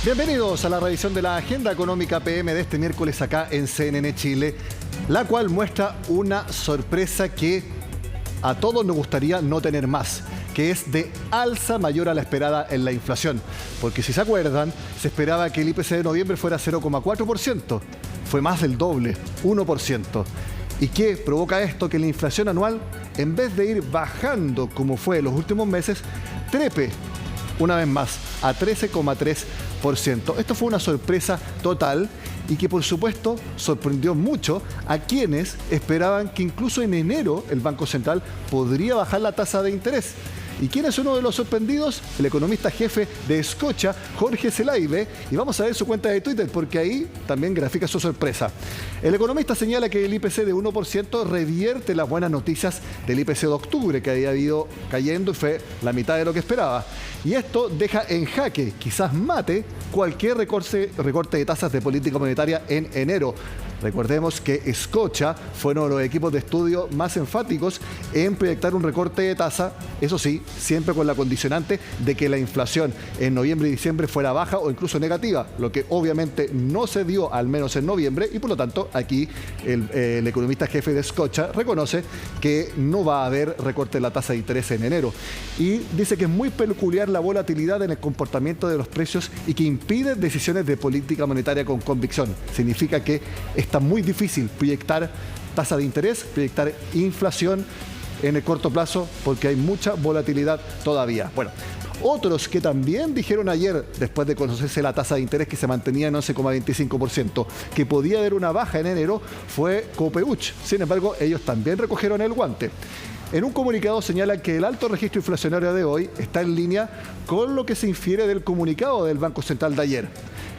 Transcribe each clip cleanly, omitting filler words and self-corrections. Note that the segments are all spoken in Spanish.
Bienvenidos a la revisión de la Agenda Económica PM de este miércoles acá en CNN Chile, la cual muestra una sorpresa que a todos nos gustaría no tener más, que es de alza mayor a la esperada en la inflación. Porque si se acuerdan, se esperaba que el IPC de noviembre fuera 0,4%. Fue más del doble, 1%. ¿Y qué provoca esto? Que la inflación anual, en vez de ir bajando como fue en los últimos meses, trepe una vez más a 13,3%. Esto fue una sorpresa total y que por supuesto sorprendió mucho a quienes esperaban que incluso en enero el Banco Central podría bajar la tasa de interés. ¿Y quién es uno de los sorprendidos? El economista jefe de Scotia, Jorge Zelaibe, y vamos a ver su cuenta de Twitter porque ahí también grafica su sorpresa. El economista señala que el IPC de 1% revierte las buenas noticias del IPC de octubre, que había ido cayendo y fue la mitad de lo que esperaba. Y esto deja en jaque, quizás mate, cualquier recorte de tasas de política monetaria en enero. Recordemos que Scotia fue uno de los equipos de estudio más enfáticos en proyectar un recorte de tasa, eso sí, siempre con la condicionante de que la inflación en noviembre y diciembre fuera baja o incluso negativa, lo que obviamente no se dio, al menos en noviembre, y por lo tanto aquí el economista jefe de Scotia reconoce que no va a haber recorte de la tasa de interés en enero. Y dice que es muy peculiar la volatilidad en el comportamiento de los precios y que impide decisiones de política monetaria con convicción. Significa que está muy difícil proyectar tasa de interés, proyectar inflación en el corto plazo porque hay mucha volatilidad todavía. Bueno, otros que también dijeron ayer, después de conocerse la tasa de interés que se mantenía en 11,25%, que podía haber una baja en enero, fue Copeuch. Sin embargo, ellos también recogieron el guante. En un comunicado señalan que el alto registro inflacionario de hoy está en línea con lo que se infiere del comunicado del Banco Central de ayer,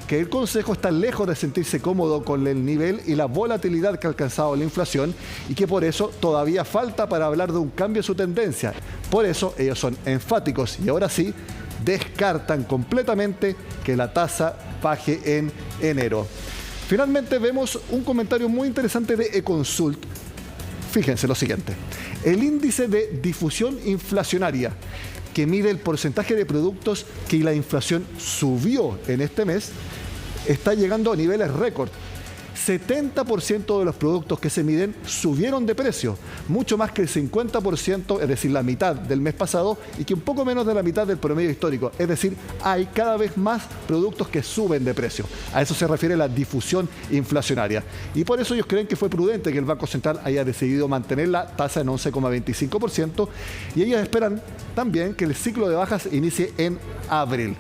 que el Consejo está lejos de sentirse cómodo con el nivel y la volatilidad que ha alcanzado la inflación y que por eso todavía falta para hablar de un cambio en su tendencia. Por eso ellos son enfáticos y ahora sí descartan completamente que la tasa baje en enero. Finalmente vemos un comentario muy interesante de Econsult. Fíjense lo siguiente: el índice de difusión inflacionaria, que mide el porcentaje de productos que la inflación subió en este mes, está llegando a niveles récord. 70% de los productos que se miden subieron de precio, mucho más que el 50%, es decir, la mitad del mes pasado, y que un poco menos de la mitad del promedio histórico. Es decir, hay cada vez más productos que suben de precio. A eso se refiere la difusión inflacionaria. Y por eso ellos creen que fue prudente que el Banco Central haya decidido mantener la tasa en 11,25%, y ellos esperan también que el ciclo de bajas inicie en abril.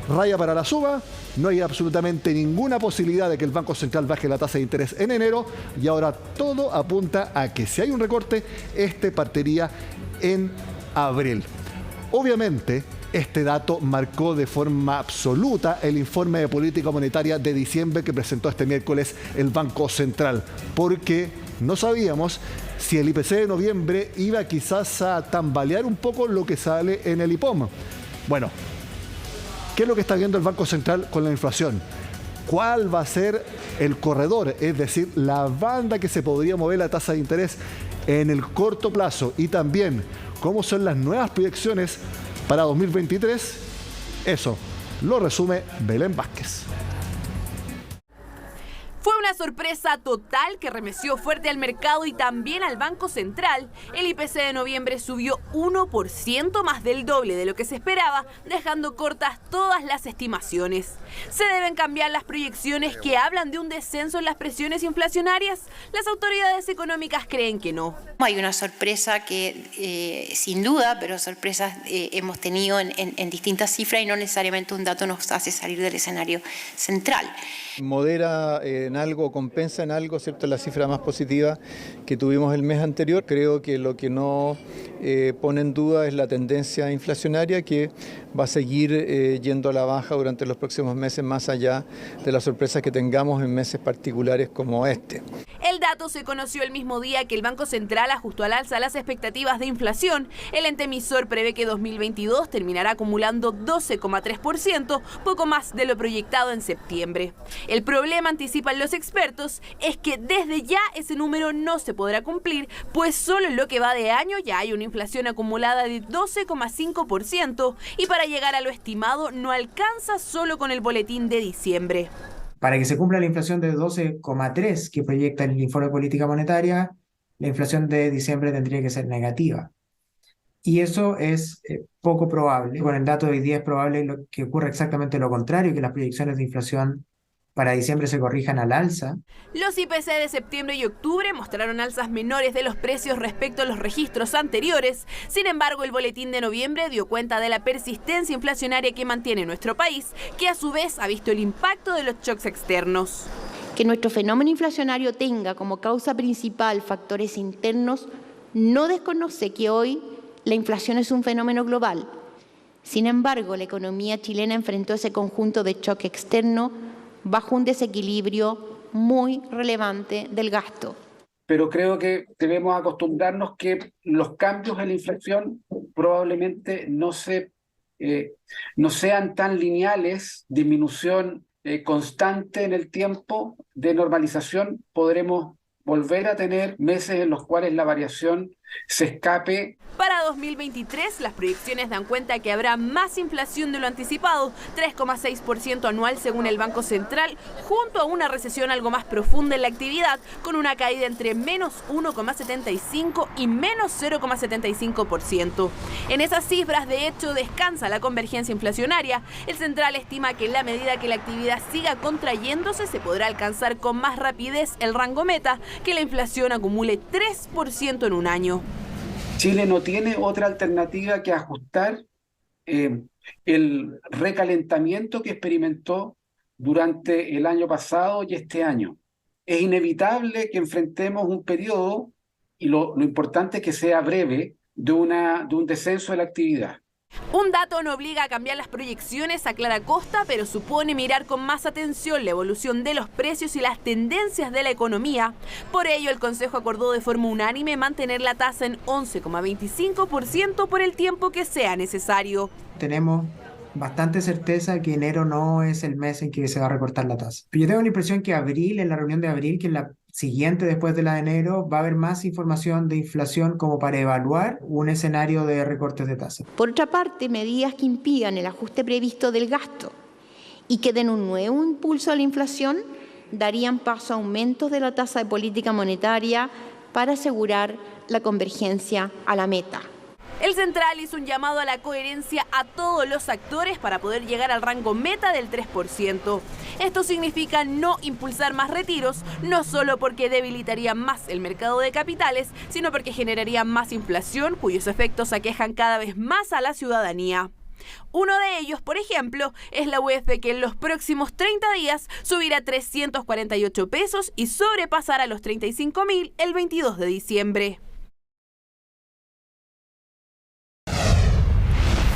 Raya para la suba, no hay absolutamente ninguna posibilidad de que el Banco Central baje la tasa de interés en enero y ahora todo apunta a que si hay un recorte, este partiría en abril. Obviamente, este dato marcó de forma absoluta el informe de política monetaria de diciembre que presentó este miércoles el Banco Central, porque no sabíamos si el IPC de noviembre iba quizás a tambalear un poco lo que sale en el IPOM. Bueno, ¿qué es lo que está viendo el Banco Central con la inflación? ¿Cuál va a ser el corredor? Es decir, la banda que se podría mover la tasa de interés en el corto plazo. Y también, ¿cómo son las nuevas proyecciones para 2023? Eso lo resume Belén Vázquez. Fue una sorpresa total que remeció fuerte al mercado y también al Banco Central. El IPC de noviembre subió 1%, más del doble de lo que se esperaba, dejando cortas todas las estimaciones. ¿Se deben cambiar las proyecciones que hablan de un descenso en las presiones inflacionarias? Las autoridades económicas creen que no. Hay una sorpresa que sin duda, pero sorpresas hemos tenido en distintas cifras y no necesariamente un dato nos hace salir del escenario central. Modera en algo, compensa en algo, ¿cierto?, la cifra más positiva que tuvimos el mes anterior. Creo que lo que no pone en duda es la tendencia inflacionaria que va a seguir yendo a la baja durante los próximos meses, más allá de las sorpresas que tengamos en meses particulares como este. El dato se conoció el mismo día que el Banco Central ajustó al alza las expectativas de inflación. El ente emisor prevé que 2022 terminará acumulando 12,3%, poco más de lo proyectado en septiembre. El problema, anticipan los expertos, es que desde ya ese número no se podrá cumplir, pues solo en lo que va de año ya hay una inflación acumulada de 12,5% y para llegar a lo estimado no alcanza solo con el boletín de diciembre. Para que se cumpla la inflación de 12,3 que proyecta el informe de política monetaria, la inflación de diciembre tendría que ser negativa. Y eso es poco probable. Con el dato de hoy día es probable que ocurra exactamente lo contrario, que las proyecciones de inflación para diciembre se corrijan al alza. Los IPC de septiembre y octubre mostraron alzas menores de los precios respecto a los registros anteriores. Sin embargo, el boletín de noviembre dio cuenta de la persistencia inflacionaria que mantiene nuestro país, que a su vez ha visto el impacto de los shocks externos. Que nuestro fenómeno inflacionario tenga como causa principal factores internos no desconoce que hoy la inflación es un fenómeno global. Sin embargo, la economía chilena enfrentó ese conjunto de shock externo bajo un desequilibrio muy relevante del gasto. Pero creo que debemos acostumbrarnos que los cambios en la inflación probablemente no sean tan lineales, disminución constante en el tiempo de normalización. Podremos volver a tener meses en los cuales la variación se escape. Para 2023, las proyecciones dan cuenta que habrá más inflación de lo anticipado, 3,6% anual según el Banco Central, junto a una recesión algo más profunda en la actividad, con una caída entre menos 1,75 y menos 0,75%. En esas cifras, de hecho, descansa la convergencia inflacionaria. El Central estima que en la medida que la actividad siga contrayéndose, se podrá alcanzar con más rapidez el rango meta, que la inflación acumule 3% en un año. Chile no tiene otra alternativa que ajustar el recalentamiento que experimentó durante el año pasado y este año. Es inevitable que enfrentemos un periodo, y lo importante es que sea breve, de un descenso de la actividad. Un dato no obliga a cambiar las proyecciones a clara costa, pero supone mirar con más atención la evolución de los precios y las tendencias de la economía. Por ello, el Consejo acordó de forma unánime mantener la tasa en 11,25% por el tiempo que sea necesario. Tenemos bastante certeza que enero no es el mes en que se va a recortar la tasa. Pero yo tengo la impresión que abril, en la reunión de abril, que en la siguiente después de la de enero, va a haber más información de inflación como para evaluar un escenario de recortes de tasa. Por otra parte, medidas que impidan el ajuste previsto del gasto y que den un nuevo impulso a la inflación darían paso a aumentos de la tasa de política monetaria para asegurar la convergencia a la meta. El Central hizo un llamado a la coherencia a todos los actores para poder llegar al rango meta del 3%. Esto significa no impulsar más retiros, no solo porque debilitaría más el mercado de capitales, sino porque generaría más inflación, cuyos efectos aquejan cada vez más a la ciudadanía. Uno de ellos, por ejemplo, es la UF, que en los próximos 30 días subirá 348 pesos y sobrepasará los 35.000 el 22 de diciembre.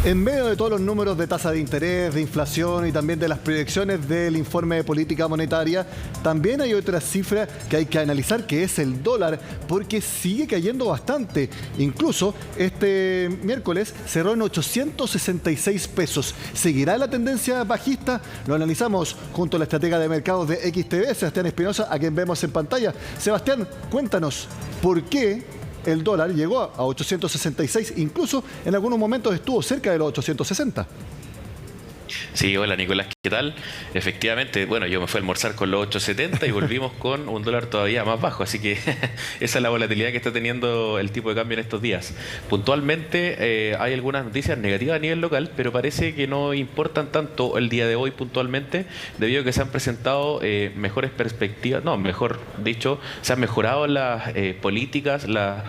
En medio de todos los números de tasa de interés, de inflación y también de las proyecciones del informe de política monetaria, también hay otra cifra que hay que analizar, que es el dólar, porque sigue cayendo bastante. Incluso este miércoles cerró en 866 pesos. ¿Seguirá la tendencia bajista? Lo analizamos junto a la estratega de mercados de XTV, Sebastián Espinosa, a quien vemos en pantalla. Sebastián, cuéntanos, ¿por qué el dólar llegó a 866, incluso en algunos momentos estuvo cerca de los 860? Sí, hola Nicolás, ¿qué tal? Efectivamente, bueno, yo me fui a almorzar con los 8.70 y volvimos con un dólar todavía más bajo, así que esa es la volatilidad que está teniendo el tipo de cambio en estos días. Puntualmente hay algunas noticias negativas a nivel local, pero parece que no importan tanto el día de hoy puntualmente, debido a que se han presentado mejores perspectivas, no, mejor dicho, se han mejorado las políticas, las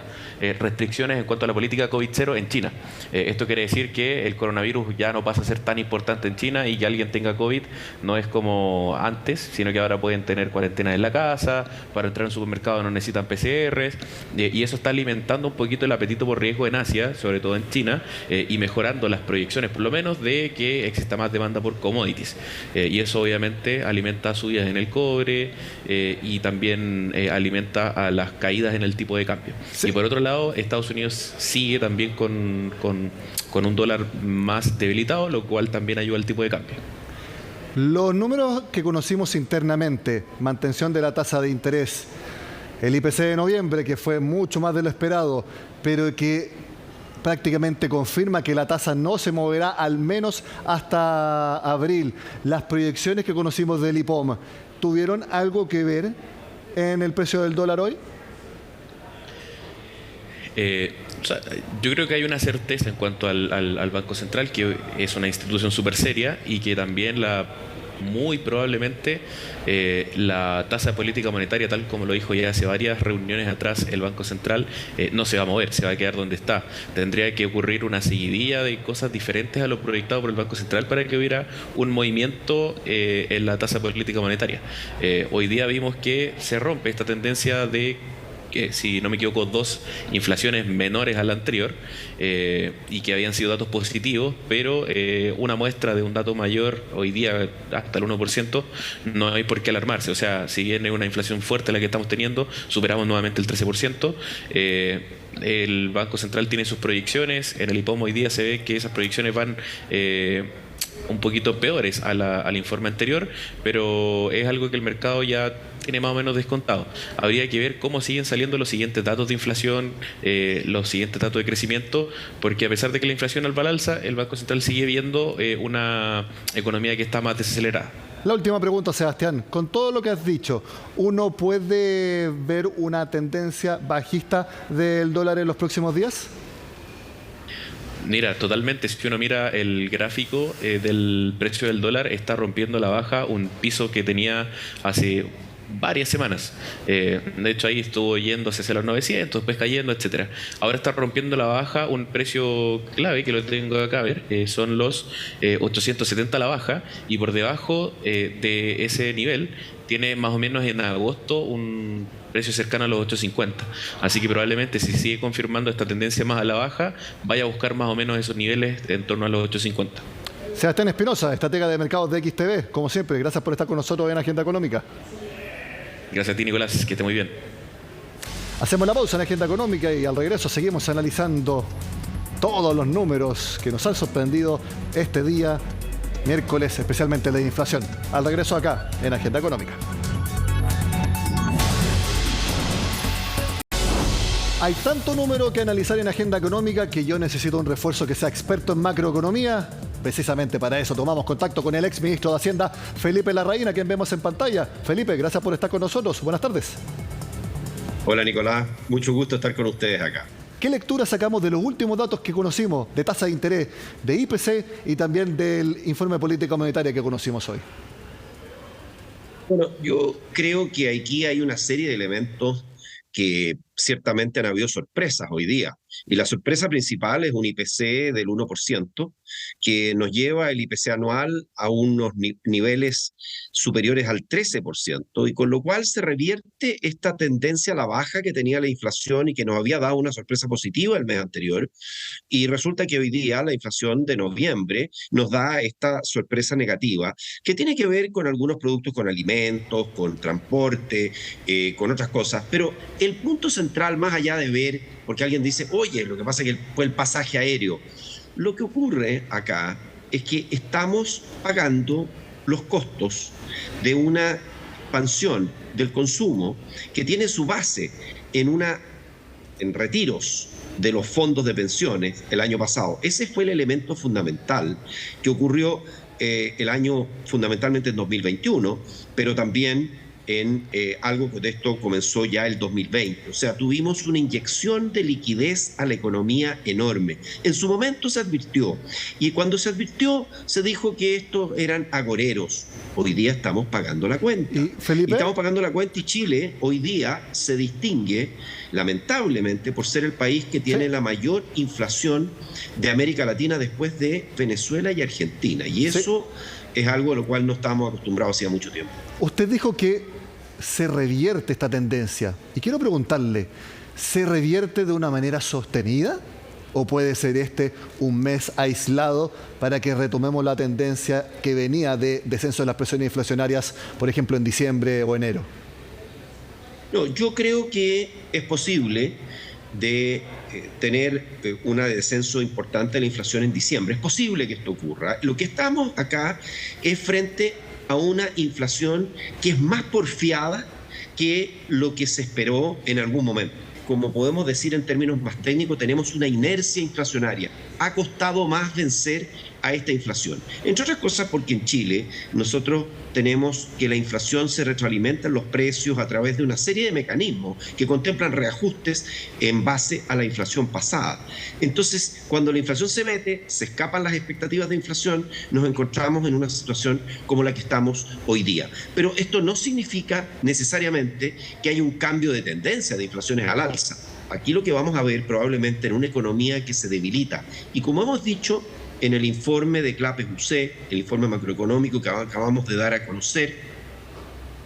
restricciones en cuanto a la política COVID-0 en China. Esto quiere decir que el coronavirus ya no pasa a ser tan importante en China y que alguien tenga COVID no es como antes, sino que ahora pueden tener cuarentena en la casa, para entrar al supermercado no necesitan PCRs, y eso está alimentando un poquito el apetito por riesgo en Asia, sobre todo en China, y mejorando las proyecciones, por lo menos, de que exista más demanda por commodities. Y eso obviamente alimenta subidas en el cobre y también alimenta a las caídas en el tipo de cambio. Sí. Y por otro lado, Estados Unidos sigue también con un dólar más debilitado, lo cual también ayuda al tipo de cambio. Los números que conocimos internamente, mantención de la tasa de interés, el IPC de noviembre, que fue mucho más de lo esperado, pero que prácticamente confirma que la tasa no se moverá al menos hasta abril. Las proyecciones que conocimos del IPOM, ¿tuvieron algo que ver en el precio del dólar hoy? Yo creo que hay una certeza en cuanto al Banco Central, que es una institución súper seria y que también muy probablemente la tasa de política monetaria, tal como lo dijo ya hace varias reuniones atrás el Banco Central, no se va a mover, se va a quedar donde está. Tendría que ocurrir una seguidilla de cosas diferentes a lo proyectado por el Banco Central para que hubiera un movimiento en la tasa de política monetaria. Hoy día vimos que se rompe esta tendencia de que, si no me equivoco, 2 inflaciones menores a la anterior, y que habían sido datos positivos, pero una muestra de un dato mayor hoy día hasta el 1%, no hay por qué alarmarse. O sea, si viene una inflación fuerte la que estamos teniendo, superamos nuevamente el 13%. El Banco Central tiene sus proyecciones, en el IPOM hoy día se ve que esas proyecciones van un poquito peores al informe anterior, pero es algo que el mercado ya tiene más o menos descontado. Habría que ver cómo siguen saliendo los siguientes datos de inflación, los siguientes datos de crecimiento, porque a pesar de que la inflación al alza, el Banco Central sigue viendo una economía que está más desacelerada. La última pregunta, Sebastián. Con todo lo que has dicho, ¿uno puede ver una tendencia bajista del dólar en los próximos días? Mira, totalmente. Si uno mira el gráfico del precio del dólar, está rompiendo a la baja un piso que tenía hace varias semanas. De hecho, ahí estuvo yéndose hacia los 900, después cayendo, etcétera. Ahora está rompiendo la baja un precio clave, que lo tengo acá a ver, son los 870 a la baja, y por debajo de ese nivel tiene más o menos en agosto un precio cercano a los 850. Así que probablemente, si sigue confirmando esta tendencia más a la baja, vaya a buscar más o menos esos niveles en torno a los 850. Sebastián Espinosa, estratega de mercados de XTV, como siempre, gracias por estar con nosotros en Agenda Económica. Gracias a ti, Nicolás, que esté muy bien. Hacemos la pausa en Agenda Económica y al regreso seguimos analizando todos los números que nos han sorprendido este día, miércoles, especialmente la inflación. Al regreso acá en Agenda Económica. Hay tanto número que analizar en Agenda Económica que yo necesito un refuerzo que sea experto en macroeconomía. Precisamente para eso tomamos contacto con el ex ministro de Hacienda, Felipe Larraín, a quien vemos en pantalla. Felipe, gracias por estar con nosotros. Buenas tardes. Hola, Nicolás. Mucho gusto estar con ustedes acá. ¿Qué lectura sacamos de los últimos datos que conocimos de tasa de interés, de IPC y también del informe de política monetaria que conocimos hoy? Bueno, yo creo que aquí hay una serie de elementos que ciertamente han habido sorpresas hoy día. Y la sorpresa principal es un IPC del 1%, que nos lleva el IPC anual a unos niveles superiores al 13%, y con lo cual se revierte esta tendencia a la baja que tenía la inflación y que nos había dado una sorpresa positiva el mes anterior, y resulta que hoy día la inflación de noviembre nos da esta sorpresa negativa, que tiene que ver con algunos productos, con alimentos, con transporte, con otras cosas, pero el punto central, más allá de ver, porque alguien dice, oye, lo que pasa es que fue el pasaje aéreo. Lo que ocurre acá es que estamos pagando los costos de una expansión del consumo que tiene su base en retiros de los fondos de pensiones el año pasado. Ese fue el elemento fundamental que ocurrió el año fundamentalmente en 2021, pero también en algo que de esto comenzó ya el 2020. O sea, tuvimos una inyección de liquidez a la economía enorme. En su momento se advirtió, y cuando se advirtió se dijo que estos eran agoreros. Hoy día estamos pagando la cuenta. ¿Y estamos pagando la cuenta, y Chile hoy día se distingue, lamentablemente, por ser el país que tiene la mayor inflación de América Latina después de Venezuela y Argentina. Y eso es algo a lo cual no estamos acostumbrados hacía mucho tiempo. Usted dijo que se revierte esta tendencia. Y quiero preguntarle, ¿se revierte de una manera sostenida? ¿O puede ser un mes aislado para que retomemos la tendencia que venía de descenso de las presiones inflacionarias, por ejemplo, en diciembre o enero? No, yo creo que es posible de tener un descenso importante de la inflación en diciembre. Es posible que esto ocurra. Lo que estamos acá es frente a una inflación que es más porfiada que lo que se esperó en algún momento. Como podemos decir en términos más técnicos, tenemos una inercia inflacionaria. Ha costado más vencer a esta inflación. Entre otras cosas porque en Chile nosotros tenemos que la inflación se retroalimenta en los precios a través de una serie de mecanismos que contemplan reajustes en base a la inflación pasada. Entonces, cuando la inflación se mete, se escapan las expectativas de inflación, nos encontramos en una situación como la que estamos hoy día. Pero esto no significa necesariamente que haya un cambio de tendencia de inflaciones al alza. Aquí lo que vamos a ver probablemente en una economía que se debilita. Y como hemos dicho, en el informe de Clapes-UC, el informe macroeconómico que acabamos de dar a conocer,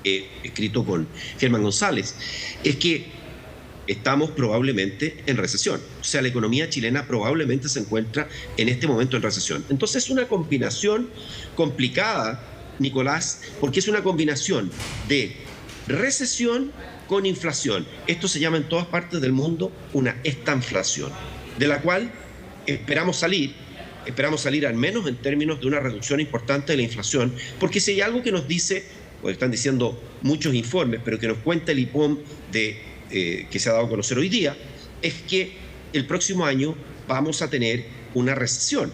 escrito con Germán González, es que estamos probablemente en recesión. O sea, la economía chilena probablemente se encuentra en este momento en recesión. Entonces es una combinación complicada, Nicolás, porque es una combinación de recesión con inflación. Esto se llama en todas partes del mundo una estanflación, de la cual esperamos salir al menos en términos de una reducción importante de la inflación, porque si hay algo que nos dice, pues están diciendo muchos informes, pero que nos cuenta el IPOM que se ha dado a conocer hoy día, es que el próximo año vamos a tener una recesión.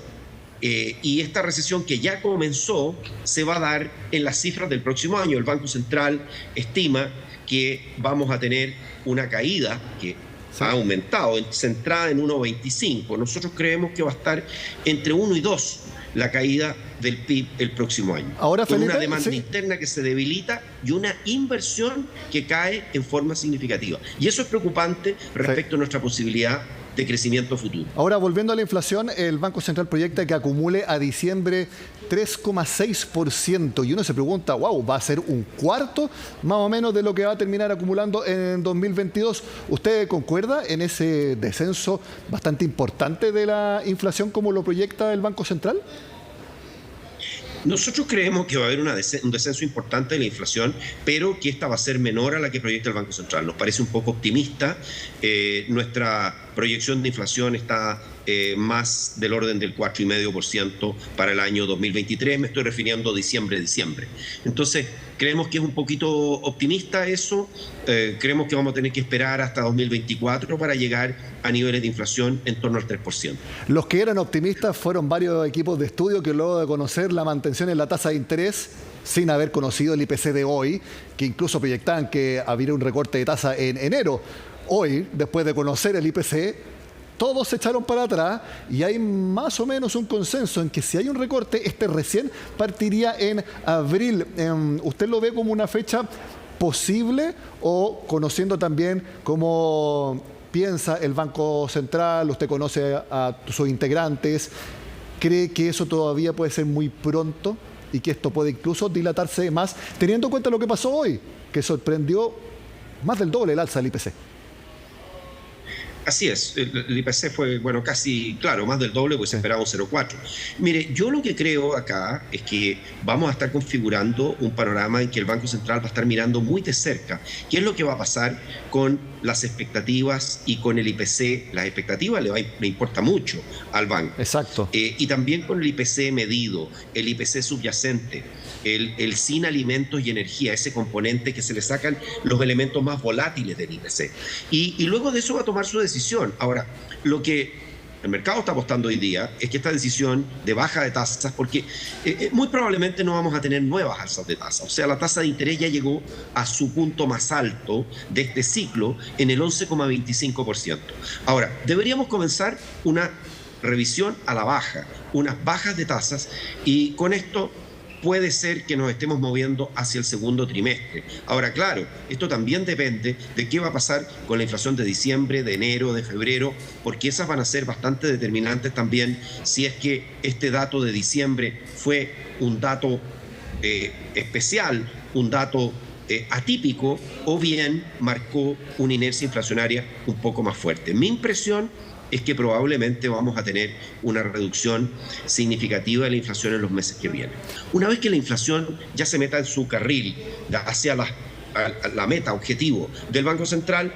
Y esta recesión que ya comenzó se va a dar en las cifras del próximo año. El Banco Central estima que vamos a tener una caída que ha aumentado, centrada en 1,25. Nosotros creemos que va a estar entre 1 y 2 la caída del PIB el próximo año. Ahora, con Felipe, una demanda interna que se debilita y una inversión que cae en forma significativa. Y eso es preocupante respecto a nuestra posibilidad de crecimiento futuro. Ahora, volviendo a la inflación, el Banco Central proyecta que acumule a diciembre 3,6%. Y uno se pregunta, wow, ¿va a ser un cuarto más o menos de lo que va a terminar acumulando en 2022? ¿Usted concuerda en ese descenso bastante importante de la inflación como lo proyecta el Banco Central? Nosotros creemos que va a haber un descenso importante de la inflación, pero que esta va a ser menor a la que proyecta el Banco Central. Nos parece un poco optimista. Nuestra proyección de inflación está más del orden del 4,5% para el año 2023. Me estoy refiriendo a diciembre. Entonces, creemos que es un poquito optimista eso. Creemos que vamos a tener que esperar hasta 2024 para llegar a niveles de inflación en torno al 3%. Los que eran optimistas fueron varios equipos de estudio que luego de conocer la mantención en la tasa de interés, sin haber conocido el IPC de hoy, que incluso proyectaban que habría un recorte de tasa en enero. Hoy, después de conocer el IPC, todos se echaron para atrás y hay más o menos un consenso en que si hay un recorte, este recién partiría en abril. ¿Usted lo ve como una fecha posible o conociendo también cómo piensa el Banco Central, usted conoce a sus integrantes, cree que eso todavía puede ser muy pronto y que esto puede incluso dilatarse más, teniendo en cuenta lo que pasó hoy, que sorprendió más del doble el alza del IPC? Así es, el IPC fue, casi, claro, más del doble, pues se esperaba un 0,4. Mire, yo lo que creo acá es que vamos a estar configurando un panorama en que el Banco Central va a estar mirando muy de cerca qué es lo que va a pasar con las expectativas y con el IPC. Las expectativas le importa mucho al banco. Exacto. Y también con el IPC medido, el IPC subyacente, el sin alimentos y energía, ese componente que se le sacan los elementos más volátiles del IPC. Y luego de eso va a tomar su decisión. Ahora, lo que el mercado está apostando hoy día es que esta decisión de baja de tasas, porque muy probablemente no vamos a tener nuevas alzas de tasas. O sea, la tasa de interés ya llegó a su punto más alto de este ciclo en el 11,25%. Ahora, deberíamos comenzar una revisión a la baja, unas bajas de tasas, y con esto puede ser que nos estemos moviendo hacia el segundo trimestre. Ahora, claro, esto también depende de qué va a pasar con la inflación de diciembre, de enero, de febrero, porque esas van a ser bastante determinantes también si es que este dato de diciembre fue un dato especial, un dato atípico, o bien marcó una inercia inflacionaria un poco más fuerte. Mi impresión es que probablemente vamos a tener una reducción significativa de la inflación en los meses que vienen. Una vez que la inflación ya se meta en su carril hacia la meta, objetivo del Banco Central,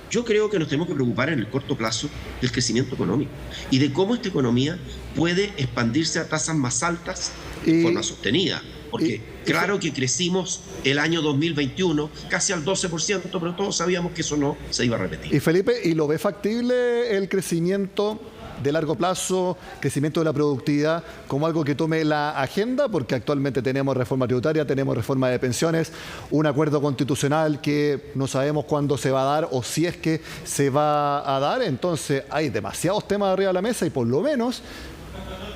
yo creo que nos tenemos que preocupar en el corto plazo del crecimiento económico y de cómo esta economía puede expandirse a tasas más altas de forma sostenida. Porque claro que crecimos el año 2021 casi al 12%, pero todos sabíamos que eso no se iba a repetir. Y Felipe, ¿y lo ve factible el crecimiento de largo plazo, crecimiento de la productividad, como algo que tome la agenda? Porque actualmente tenemos reforma tributaria, tenemos reforma de pensiones, un acuerdo constitucional que no sabemos cuándo se va a dar o si es que se va a dar. Entonces hay demasiados temas arriba de la mesa y por lo menos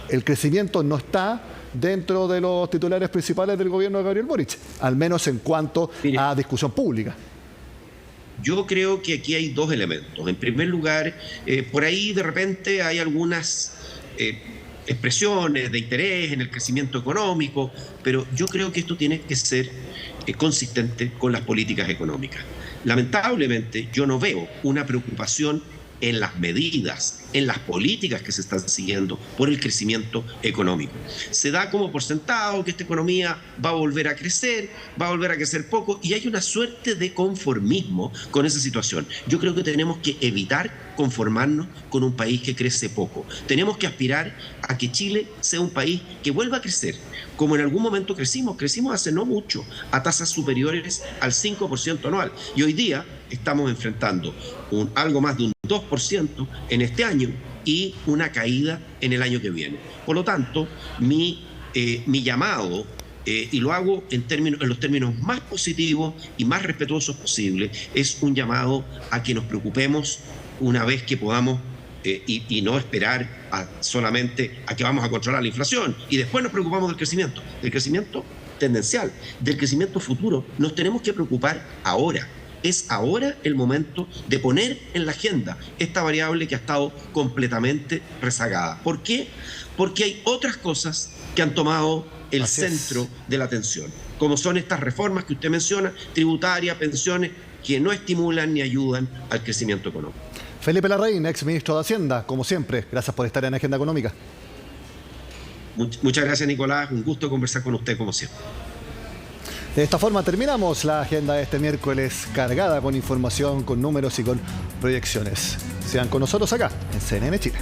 el crecimiento no está dentro de los titulares principales del gobierno de Gabriel Boric, al menos en cuanto a discusión pública. Yo creo que aquí hay dos elementos. En primer lugar, por ahí de repente hay algunas expresiones de interés en el crecimiento económico, pero yo creo que esto tiene que ser consistente con las políticas económicas. Lamentablemente, yo no veo una preocupación en las medidas, en las políticas que se están siguiendo por el crecimiento económico. Se da como por sentado que esta economía va a volver a crecer poco, y hay una suerte de conformismo con esa situación. Yo creo que tenemos que evitar conformarnos con un país que crece poco. Tenemos que aspirar a que Chile sea un país que vuelva a crecer, como en algún momento crecimos hace no mucho, a tasas superiores al 5% anual. Y hoy día estamos enfrentando algo más de un 2% en este año y una caída en el año que viene. Por lo tanto, mi llamado, y lo hago en los términos más positivos y más respetuosos posibles, es un llamado a que nos preocupemos una vez que podamos y no esperar solamente a que vamos a controlar la inflación y después nos preocupamos del crecimiento tendencial, del crecimiento futuro. Nos tenemos que preocupar ahora. Es ahora el momento de poner en la agenda esta variable que ha estado completamente rezagada. ¿Por qué? Porque hay otras cosas que han tomado el centro de la atención, como son estas reformas que usted menciona, tributaria, pensiones, que no estimulan ni ayudan al crecimiento económico. Felipe Larraín, ex ministro de Hacienda, como siempre, gracias por estar en Agenda Económica. Muchas gracias, Nicolás. Un gusto conversar con usted, como siempre. De esta forma terminamos la agenda de este miércoles, cargada con información, con números y con proyecciones. Sean con nosotros acá, en CNN Chile.